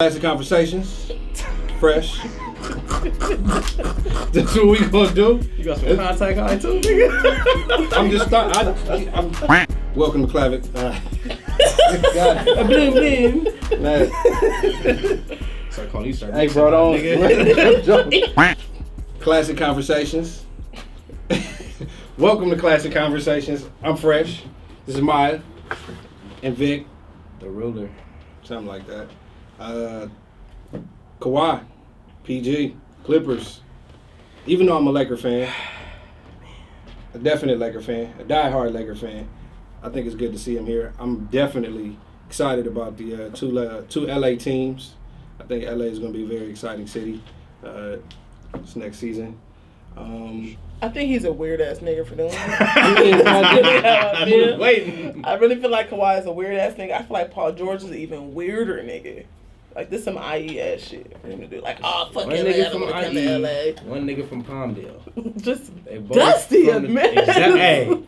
Classic conversations, fresh. That's what we gonna do. You got some contact high too, nigga. I'm just starting. I'm welcome to Clavic. Start calling you. Hey, bro, don't. Classic conversations. Welcome to Classic Conversations. I'm Fresh. This is Maiya and Vic, The ruler. something like that. Kawhi, PG, Clippers. Even though I'm a Laker fan, a definite Laker fan, a diehard Laker fan, I think it's good to see him here. I'm definitely excited about the two LA teams. I think LA is going to be a very exciting city this next season. I think he's a weird ass nigga for doing I'm waiting. I really feel like Kawhi is a weird ass nigga. I feel like Paul George is an even weirder nigga. Like, this some IE ass shit for him to do. Like, oh, fuck One LA, nigga I from don't want to come to LA. IE, one nigga from Palmdale. Just They both dusty, from man. Hey,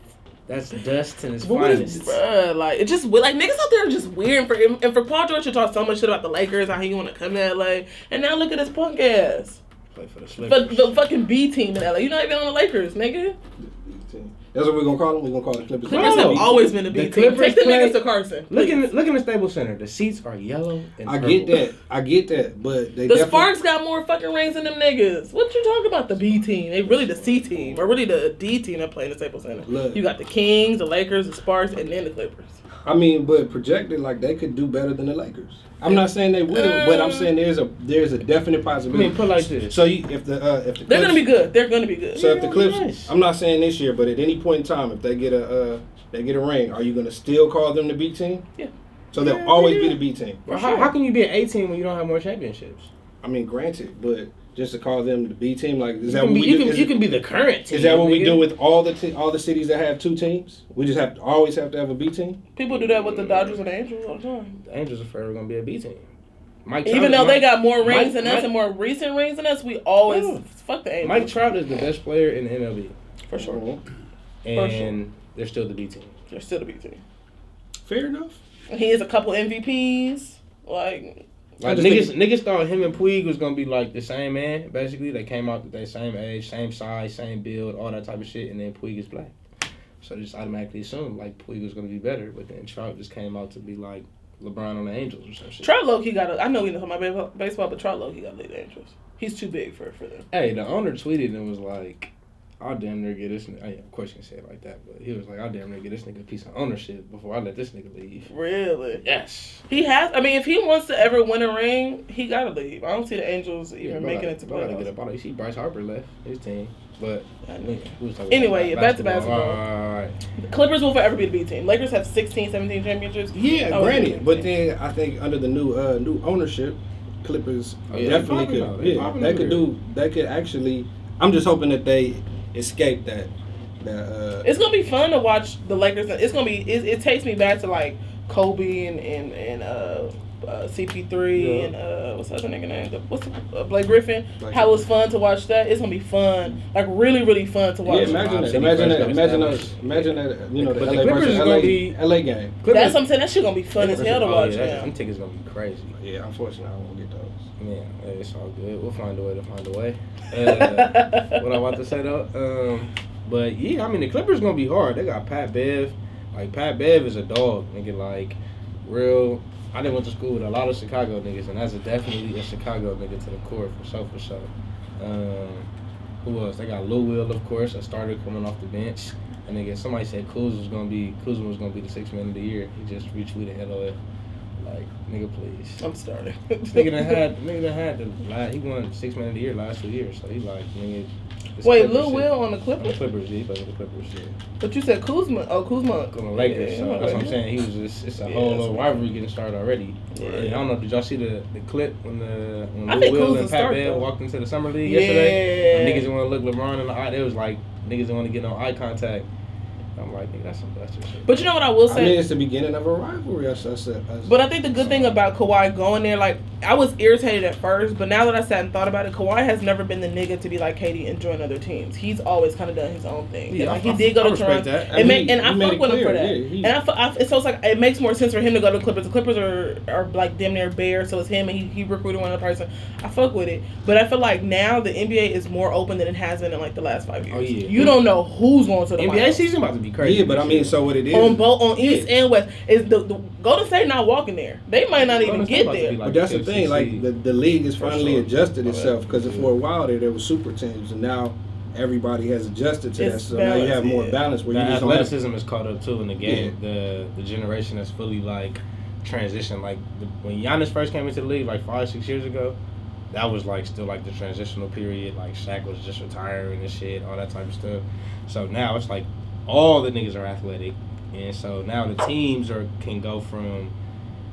that's dust in its finest. Bruh, like, it just, like, niggas out there are just weird. For him, and for Paul George to talk so much shit about the Lakers, how he want to come to LA, and now look at his punk ass. Play for the But Slippers. the fucking B team in LA. You're not even on the Lakers, nigga. That's what we're going to call them? We're going to call the Clippers. Clippers No. have always been a B The team. Clippers Take the play- niggas to Carson. Look please. in the Staples Center. The seats are yellow and I purple. get that, but they The definitely... Sparks got more fucking rings than them niggas. What you talking about? The B team? They really the C team, or really the D team that play in the Staples Center. Look. You got the Kings, the Lakers, the Sparks, and then the Clippers. I mean, but projected, like, they could do better than the Lakers. I'm not saying they will, but I'm saying there's a definite I possibility. mean, put it like this. So if the Clips, They're gonna be good. They're gonna be good. So if the Clips, Nice. I'm not saying this year, but at any point in time, if they get a ring, are you gonna still call them the B team? Yeah. So they'll Yeah, always yeah. be the B team. Well, how can you be an 18 when you don't have more championships? I mean, granted, but just to call them the B team, like, is You that can what be, we you do? can, you can be the current team. Is that what we nigga. do with all the cities that have two teams? We just always have to have a B team. People do that with the Dodgers and the Angels all the time. The Angels are forever gonna be a B team. Even though they got more rings than us Mike- and more recent rings than us, we always Yeah. fuck the Angels. Mike Trout is the best player in the MLB, for sure. and they're still the B team. They're still the B team. Fair enough. He has a couple MVPs. Like Like I just niggas thought him and Puig was gonna be like the same man. Basically, they came out at the same age, same size, same build, all that type of shit, and then Puig is black. So they just automatically assumed like Puig was gonna be better, but then Trout just came out to be like LeBron on the Angels or some shit. Trout low-key got I know we know about baseball, but Trout low-key got to lead the Angels. He's too big for them. Hey, the owner tweeted and was like, I'll damn near get this nigga. Of course you can say it like that, but he was like, I'll damn near get this nigga a piece of ownership before I let this nigga leave. Really? Yes. He has. I mean, if he wants to ever win a ring, he gotta leave. I don't see the Angels even making it to playoffs. Get playoffs. up out of. You see Bryce Harper left his team, but we was talking Anyway, about back to basketball. All right. The Clippers will forever be the B team. Lakers have 16, 17 championships. Yeah, Oh, granted, yeah. but then I think under the new ownership, Clippers Oh, yeah, definitely they popping now. could. They Yeah, popping they over could here. do. They could actually. I'm just hoping that they escape that. It's gonna be fun to watch the Lakers. It's gonna be. It takes me back to like Kobe and CP3 and what's the other nigga name? What's Blake Griffin? How it was fun to watch that. It's gonna be fun, like really, really fun to watch. Yeah, imagine that. Imagine that. You know, the But the LA Clippers versus is LA, gonna be- LA game. That's what I'm saying. That shit gonna be fun as hell to watch. Them tickets gonna be crazy. Yeah, unfortunately, I won't get those. Yeah, it's all good. We'll find a way to find a way. What I want to say though, but yeah, I mean the Clippers gonna be hard. They got Pat Bev. Like Pat Bev is a dog, nigga. Like real. I done went to school with a lot of Chicago niggas, and that's definitely a Chicago nigga to the core for sure. Who else? They got Lou Will, of course, a starter coming off the bench. And nigga, somebody said Kuzma was gonna be the 6th man of the year. He just retweeted LOL. Like, nigga, please. I'm starting. Nigga done had he won 6th man of the year last 2 years, so he like, nigga. this Wait, Clippers Lil shit. Will on the On the Clippers? Clippers, yeah, he played with the Clippers, yeah. But you said Kuzma. Oh, Kuzma. On the Lakers, Yeah, so that's what I'm saying. He was just, it's a Yeah, whole that's little what- rivalry getting started already. Yeah. And I don't know, did y'all see the clip when I Lil think Will Kuzma and Pat start, Bev though. walked into the summer league yesterday? Yeah. And niggas didn't want to look LeBron in the eye. They was like, niggas didn't want to get no eye contact. I'm like, nigga, that's some Buster shit. But you know what I will say? I mean, it's the beginning of a rivalry. But I think the good thing about Kawhi going there, like, I was irritated at first, but now that I sat and thought about it, Kawhi has never been the nigga to be like KD and join other teams. He's always kind of done his own thing. Yeah, like, he did go to Toronto. That. And I fuck with him for that. Yeah, So it's like, it makes more sense for him to go to the Clippers. The Clippers are like damn near bare, so it's him, and he recruited one other person. I fuck with it. But I feel like now the NBA is more open than it has been in like the last 5 years. Oh, yeah. You don't know who's going to the NBA finals. season about to be crazy. Yeah, but I mean, so what it is on East and West is the Golden State not walking there. They might not even get there. But that's the thing, like the league has finally adjusted itself because Yeah. for a while there was super teams, and now everybody has adjusted to that. It's So now you have more balance where the you just don't have. athleticism is caught up too in the game. The generation that's fully like transition. Like when Giannis first came into the league like 5-6 years ago, that was like still like the transitional period. Like Shaq was just retiring and shit, all that type of stuff. So now it's like all the niggas are athletic, and so now the teams can go from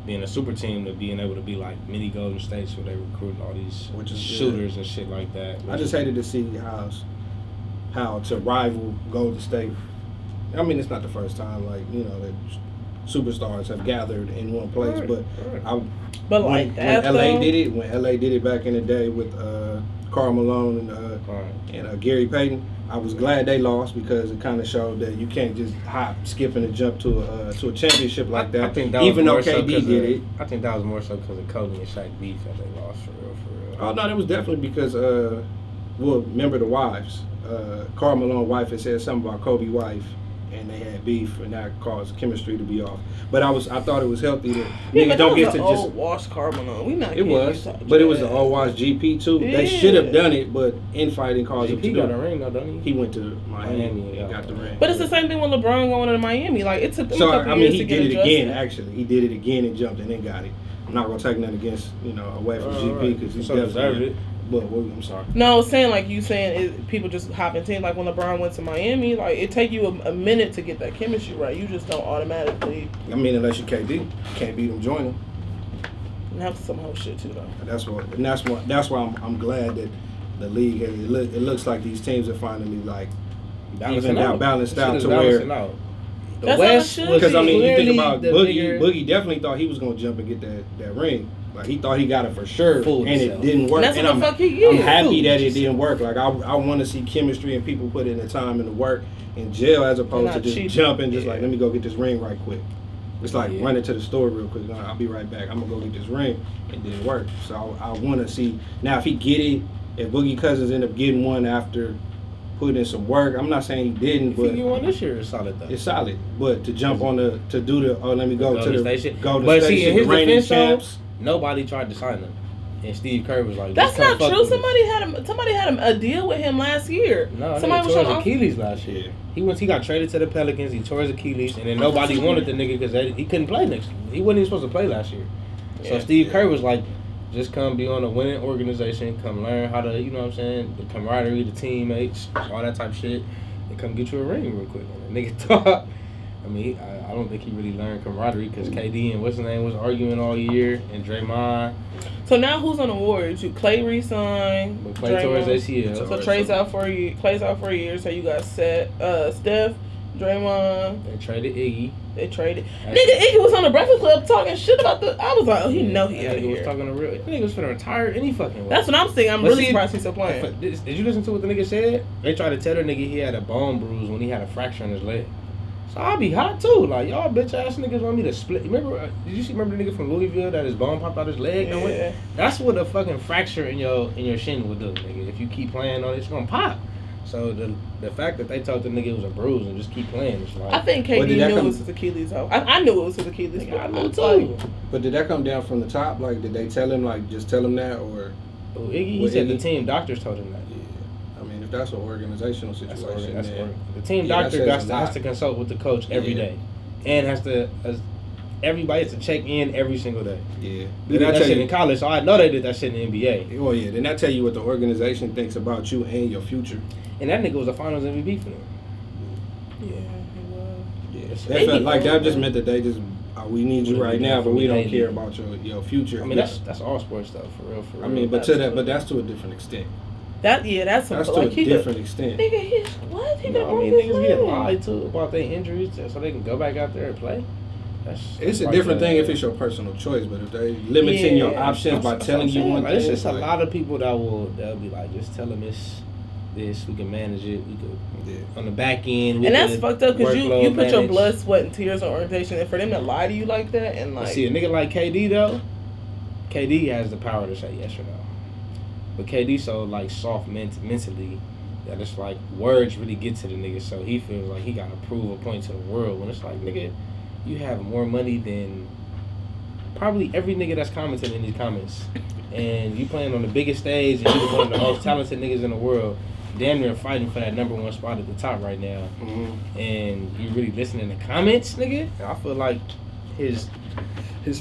being a super team to being able to be like mini Golden States where they recruit all these shooters and shit like that. I just hated to see how to rival Golden State. I mean, it's not the first time like that superstars have gathered in one place, but when LA did it back in the day with Karl Malone and Gary Payton, I was glad they lost because it kind of showed that you can't just hop, skip, and jump to a championship like that. I think that even though was more KD did it. I think that was more so because of Kobe and Shaq beef that they lost for real. Oh no, it was definitely because remember the wives. Karl Malone's wife had said something about Kobe's wife, and they had beef, and that caused chemistry to be off. But I thought it was healthy that niggas don't get to just. Old wash Karl Malone. We not. It was, but it was the old wash GP too. Yeah. They should have done it, but infighting caused him to got a ring though, don't he? He went to Miami and got the ring. But it's the same thing when LeBron going to Miami. Like it took them a couple years he to did it get again. Actually, he did it again and jumped and then got it. I'm not gonna take nothing against away from GP because he's deserved it. But I'm sorry. No, I was saying like you saying people just hop in teams. Like when LeBron went to Miami, like it take you a minute to get that chemistry right. You just don't automatically. I mean, unless you KD, can't beat him, join him. And that's some whole shit too, though. That's why I'm glad that the league has. It looks like these teams are finally like balanced out to where. The West, because I mean, you think about Boogie. Boogie definitely thought he was gonna jump and get that ring. Like he thought he got it for sure, and it didn't work. And I'm happy that it didn't work. Like I want to see chemistry and people put in the time and the work in jail as opposed to just jumping. Just like let me go get this ring right quick. It's like running to the store real quick. I'll be right back. I'm gonna go get this ring. It didn't work. So I want to see now if he get it. If Boogie Cousins end up getting one after put in some work. I'm not saying he didn't, but you won this year is solid though. It's solid, but to jump on to do the let me go to the Golden State, the reigning champs. Nobody tried to sign him, and Steve Kerr was like, "That's not true." Somebody had a deal with him last year. No, somebody tore his Achilles last year. He got traded to the Pelicans. He tore his Achilles, and then nobody wanted the nigga because he couldn't play next. He wasn't even supposed to play last year. So Steve Kerr was like, just come be on a winning organization, come learn how to, the camaraderie, the teammates, all that type of shit, and come get you a ring real quick. And the nigga thought, I don't think he really learned camaraderie because KD and what's his name was arguing all year, and Draymond. So now who's on the Warriors? Clay re-signed. But Clay tore his ACL. So Clay's out for a year. So you got Steph, Draymond. They traded Iggy. Nigga, Iggy was on the Breakfast Club talking shit about I was like, he out of here. He was talking to real. That nigga was finna retire any fucking way. That's what I'm saying. I'm really surprised he's still playing. Did you listen to what the nigga said? They tried to tell the nigga he had a bone bruise when he had a fracture in his leg. So I'll be hot too. Like, y'all bitch ass niggas want me to split. Remember the nigga from Louisville that his bone popped out his leg? Yeah. That's what a fucking fracture in your shin would do, nigga. If you keep playing on it, it's gonna pop. So the fact that they told the nigga it was a bruise and just keep playing, it's like. I think KD knew it was his Achilles. I knew it was his Achilles. I knew too. But did that come down from the top? Like, did they tell him just tell him that, or? Iggy, he said the team doctors told him that. Yeah, I mean, if that's an organizational situation, the team doctor has to consult with the coach every day, and everybody has to check in every single day. Yeah. They did that shit in college, so I know they did that shit in the NBA. Oh yeah, then that tell you what the organization thinks about you and your future. And that nigga was a Finals MVP for them. Yeah, he was. Yeah, that felt like that just meant that they just we need you right now, but we don't care about your future. I mean, that's all sports stuff for real. I mean, but that's to a different extent. That's to like a different extent. Nigga, what? He I mean, niggas get lied to about their injuries so they can go back out there and play. It's a different thing if it's your personal choice, but if they limiting your options by telling you one thing, it's just a lot of people they'll be like, just tell them this, we can manage it, we could on the back end. And that's fucked up because you put your blood, sweat, and tears on orientation, and for them to lie to you like that, and like see a nigga like KD though, KD has the power to say yes or no, but KD so like soft mentally that it's like words really get to the nigga, so he feels like he gotta prove a point to the world when it's like, nigga, you have more money than probably every nigga that's commenting in these comments. And you playing on the biggest stage and you're one of the most talented niggas in the world, damn near fighting for that #1 spot at the top right now. Mm-hmm. And you really listening to comments, nigga? I feel like his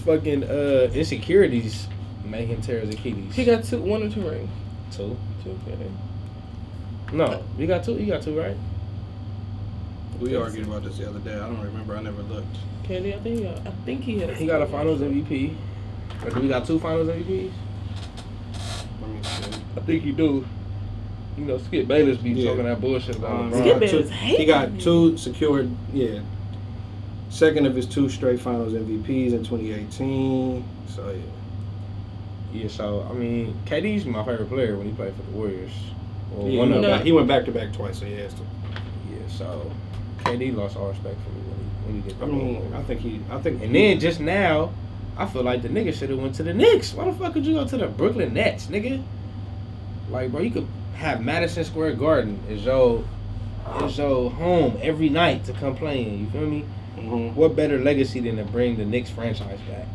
fucking insecurities made him tear his Achilles. He got 1 or 2 rings. 2? 2, okay. No, you got 2, right? We argued about this the other day. I don't remember. I never looked. Candy, I think he had. He got a Finals MVP. Or do we got 2 Finals MVPs? Let me see. I think he do. You know, Skip Bayless be talking that bullshit about LeBron. Skip Bayless he got 2 secured. Yeah. Second of his 2 straight Finals MVPs in 2018. So yeah. Yeah. So I mean, KD's my favorite player when he played for the Warriors. Well, yeah, he went back to back twice. So he has to. Yeah. So KD lost all respect for me when he did that. I mean, I think. And then just now, I feel like the nigga should have went to the Knicks. Why the fuck could you go to the Brooklyn Nets, nigga? Like, bro, you could have Madison Square Garden as your home every night to come play in. You feel me? Mm-hmm. What better legacy than to bring the Knicks franchise back?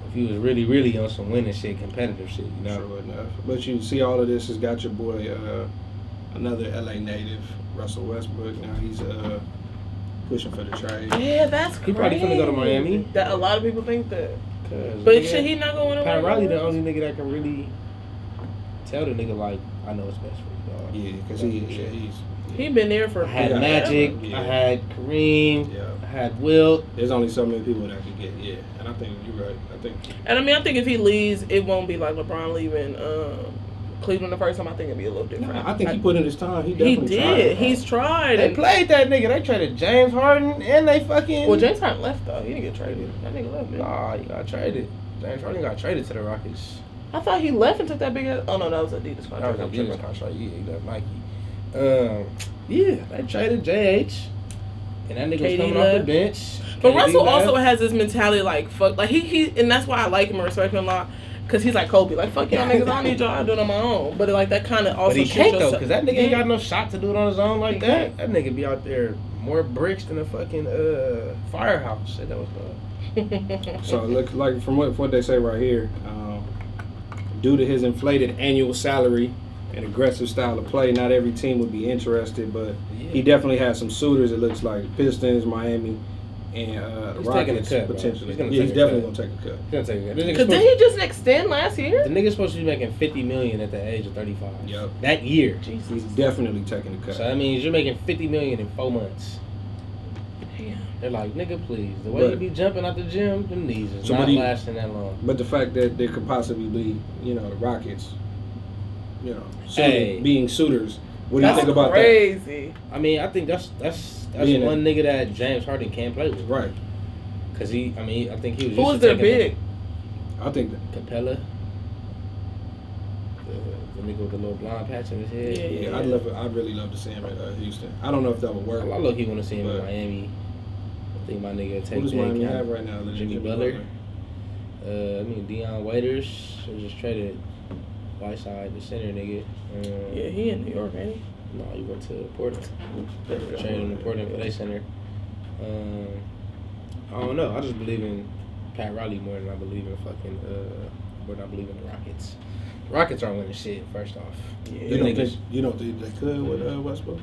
If he was really, really on some winning shit, competitive shit, you know? True enough. But you see all of this has got your boy, another LA native, Russell Westbrook. Now he's pushing for the trade. Yeah, that's crazy. He probably finna go to Miami. That a lot of people think that. But should he not go in? Pat Riley the only nigga that can really tell the nigga like, I know what's best for you, dog. Yeah, because he's been there for. I had Magic. I had Kareem. Yeah. I had Wilt. There's only so many people that could get. Yeah, and I think you're right. I think if he leaves, it won't be like LeBron leaving Cleveland the first time. I think it'd be a little different. Nah, I think he put in his time. He definitely did. tried. He's tried. They played that nigga. They traded James Harden and they fucking. Well, James Harden left though. He didn't get traded. That nigga left. Nah, he got traded. James Harden got traded to the Rockets. I thought he left and took that big. Oh no, that was Adidas contract. That was Adidas contract. Yeah, he left Nike. Yeah, they traded JH, and that nigga was coming off the bench. But Russell also has this mentality like fuck, like he, and that's why I like him and respect him a lot. Cause he's like Kobe, like fuck y'all niggas, I don't need y'all, I do it on my own. But like that kind of also. But he can't though, cause that nigga ain't got no shot to do it on his own like that. That nigga be out there more bricks than a fucking firehouse. That was So it looks like from what they say right here, due to his inflated annual salary and aggressive style of play, not every team would be interested, but he definitely has some suitors. It looks like Pistons, Miami, and the Rockets potentially. He's definitely gonna take a cut. He's gonna take a cut. Cause did he just extend last year? The nigga's supposed to be making $50 million at the age of 35. Yep. That year. Jesus. He's definitely taking a cut. So that means you're making $50 million in 4 months. Damn. They're like, nigga, please. The way you be jumping out the gym, them knees is not lasting that long. But the fact that there could possibly be, the Rockets, being suitors. What do you think about crazy. That? I mean, I think that's one nigga that James Harden can't play with. Right. Cause I think he was. Who was their big? I think Capella. The nigga with the little blonde patch on his head. Yeah. I'd really love to see him at Houston. I don't know if that would work. I look, he want to see him in Miami. I think my nigga take. Who does Miami have right now? Jimmy Butler. Deion Waiters. They just traded Whiteside, the center nigga. He in New York, ain't he? No, he went to Portland. Traded him to Portland for their center. I don't know. I just believe in Pat Riley more than I believe in more than I believe in the Rockets. Rockets aren't winning shit. First off, you don't think they could with Westbrook?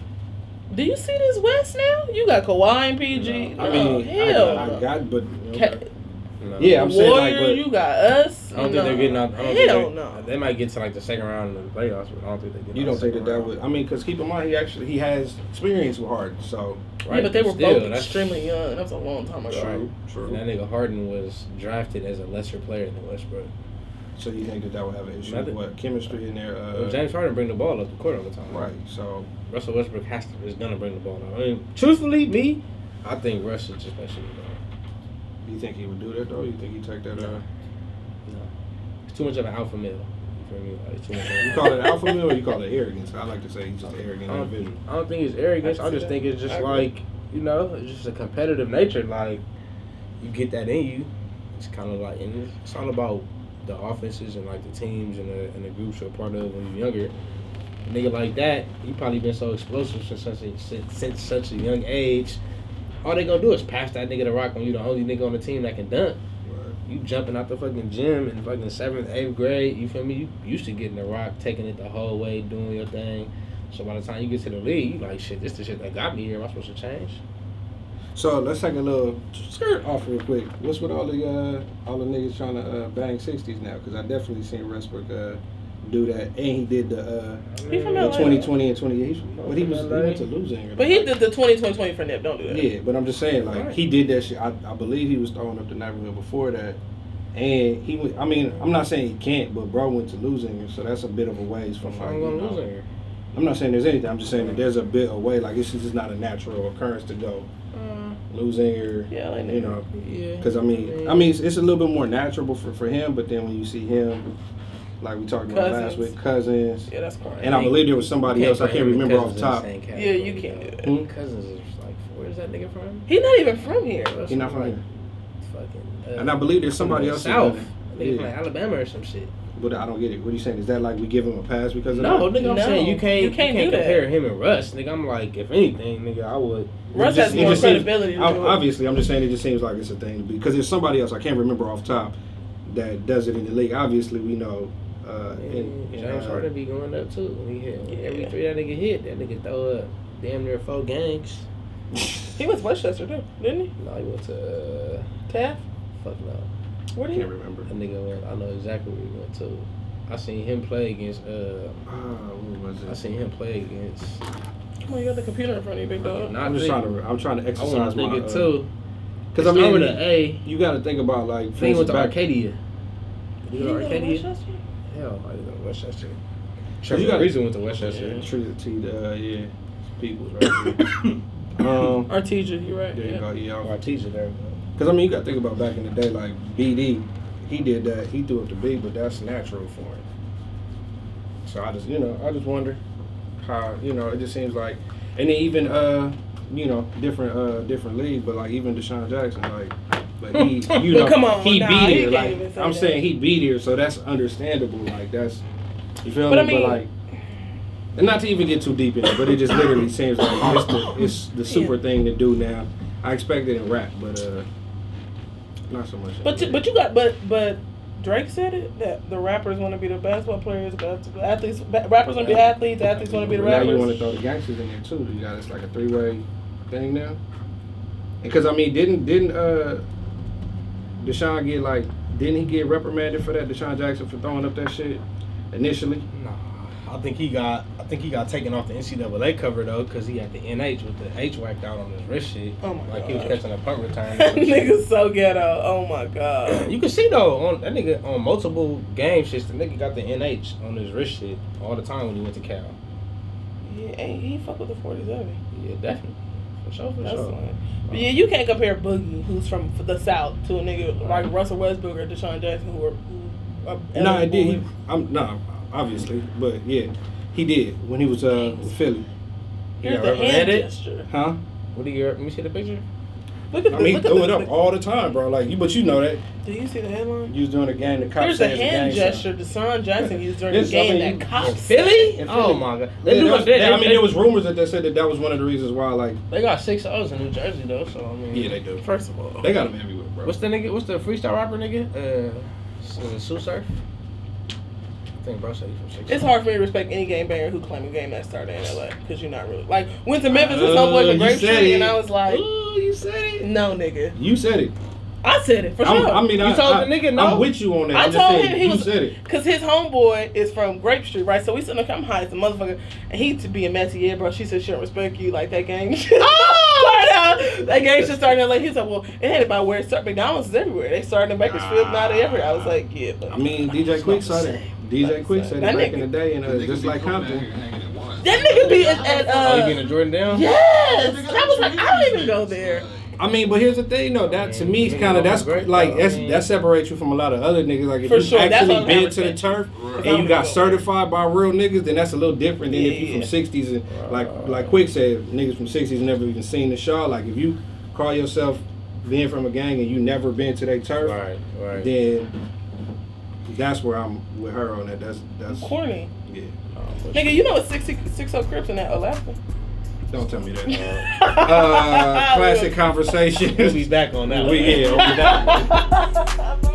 Do you see this West now? You got Kawhi and PG. No. I mean, hell, I got, but no. Yeah, I'm saying Warrior, like, but you got us. I don't think they're getting out. Hell no. They might get to like the second round of the playoffs, but I don't think they get. You don't think that would? I mean, because keep in mind, he has experience with Harden, so. Right, yeah, but they were both extremely young. That was a long time ago. True. And that nigga Harden was drafted as a lesser player than Westbrook. So you think that would have an issue with what chemistry in there? James Harden bring the ball up the court all the time. Right. So Russell Westbrook is gonna bring the ball up. I mean, truthfully, I think Russ should just mess with the ball. Do you think he would do that though? You think he'd take that? No. It's too much of an alpha male. You feel me? Like, it's too much You call it alpha male or you call it arrogance? I like to say he's just an arrogant individual. I don't think it's arrogance. I just think it's just like, it's just a competitive nature. Like, you get that in you. It's kind of like, and it's all about the offenses and like the teams and the groups you're a part of when you're younger. A nigga like that, you probably been so explosive since such a young age. All they gonna do is pass that nigga the rock when you the only nigga on the team that can dunk. Right. You jumping out the fucking gym in fucking 7th, 8th grade, you feel me? You used to getting the rock, taking it the whole way, doing your thing. So by the time you get to the league, you like, shit, this the shit that got me here. Am I supposed to change? So let's take a little skirt off real quick. What's with all the niggas trying to bang 60s now? Because I definitely seen Westbrook do that, and he did the 2020 and 20. But he went to losing. But he did the 2020 for Nip. Don't do that. Yeah, but I'm just saying, like he did that shit. I believe he was throwing up the neighborhood before that, and he went. I mean, I'm not saying he can't, but bro went to losing, so that's a bit of a ways from like. I'm not saying there's anything. I'm just saying that there's a bit of way. Like it's just not a natural occurrence to go. Losing or because I mean it's a little bit more natural for him, but then when you see him like we talked about last week, Cousins, that's correct. And I believe there was somebody else I can't remember off the top. Yeah, you can't do that. Cousins is like, where's that nigga from? He's not even from here. He's not from here. Fucking. And I believe there's somebody else South. Nigga from Alabama or some shit. But I don't get it. What are you saying? Is that like we give him a pass because of that? No, nigga, I'm saying you can't compare that. him and Russ. Nigga, I'm like, if anything, nigga, I would. Russ has more credibility. Obviously, I'm just saying it just seems like it's a thing to be. Because there's somebody else I can't remember off top that does it in the league. Obviously, we know. James Harden be going up too. He hit every 3 that nigga hit. That nigga throw up damn near 4 games. He went to Westchester too, didn't he? No, he went to Taft. Fuck no. Where do you remember? That nigga went. I know exactly where he went to. I seen him play against. What was it? I seen him play against. Come on, you got the computer in front of you, big dog. I'm trying to exercise I want to think it too. Because I mean, with an A. You got to think about like. He went to Arcadia. You go to Arcadia? Hell, I went to Westchester. You got reason went to Westchester. Yeah, Peoples right there. Artesia, you're right. There you go. Yeah, Artesia, there we go. Because I mean, you got to think about back in the day, like BD. He did that. He threw up the B, but that's natural for him. So I just wonder how, it just seems like, and then even, different league, but like even Deshaun Jackson, like, but he, come on, he beat here. Like I'm saying, he beat here, so that's understandable. Like that's, you feel me? But like, and not to even get too deep in it, but it just literally seems like it's the super thing to do now. I expect it in rap, but not so much. But Drake said it that the rappers want to be the basketball players, athletes. Rappers want to be athletes. Athletes want to be the rappers. Now you want to throw the gangsters in there too. You got it's like a 3-way thing now. Because I mean, didn't Deshaun get like? Didn't he get reprimanded for that? Deshaun Jackson for throwing up that shit initially? No, I think he got taken off the NCAA cover though, because he had the NH with the H whacked out on his wrist shit. Oh my like God. He was catching a punt return. Nigga's so ghetto. Oh my God. You can see though on that nigga on multiple game shits, the nigga got the NH on his wrist shit all the time when he went to Cal. Yeah, he fuck with the 47. Yeah, definitely. For sure. But yeah, you can't compare Boogie, who's from the South, to a nigga like Russell Westbrook or Deshaun Jackson, who are no, I did. Obviously, but yeah, he did when he was in Philly. Here's the hand gesture. Huh? What do you? Let me see the picture. Look at he threw it up all the time, bro. Like but you know that. Do you see the headline? You was doing a game. The cops Here's a hand gesture Deshaun Jackson used during the game that cops Philly. Oh my God. There was rumors that they said that was one of the reasons why. Like they got 6 O's in New Jersey though, so I mean. Yeah, they do. First of all, they got them everywhere, bro. What's the freestyle rapper nigga? Sue Surf. I think bro said he's from 6. It's hard for me to respect any game banger who claim a game that started in LA because you're not really like went to Memphis with some boy from Grape Street and I was like, ooh, you said it. No, nigga. You said it. I said it for sure. I mean, you told the nigga no. I'm with you on that. I told him you said it because his homeboy is from Grape Street, right? So we sitting there, I'm high as a motherfucker, and he to be a messy, yeah, bro. She said she don't respect you like that gang. Oh, That gangster starting in LA. He's like, well, it ain't about where it started. McDonald's is everywhere. They started in Bakersfield, now they everywhere. I was like, yeah. But I mean, DJ Quick said it. DJ Quick said it That back nigga- in the day, and just like Compton. That nigga be at Oh, you being a Jordan down? yes. That was like, I don't even go there. I mean, but here's the thing, though. That to me is kind of that separates you from a lot of other niggas. Like if For you sure, that's actually what I'm been having to the to say. turf and you got certified by real niggas, then that's a little different than if you Yeah. from '60s and like Quick said, niggas from '60s never even seen the show. Like if you call yourself being from a gang and you never been to their turf, Right. then that's where I'm with her on that. That's Corny. yeah. Nigga, you know it's 60 Crips in that Alaska. Don't tell me that. Classic conversation. We'll be back on that one. We'll be back.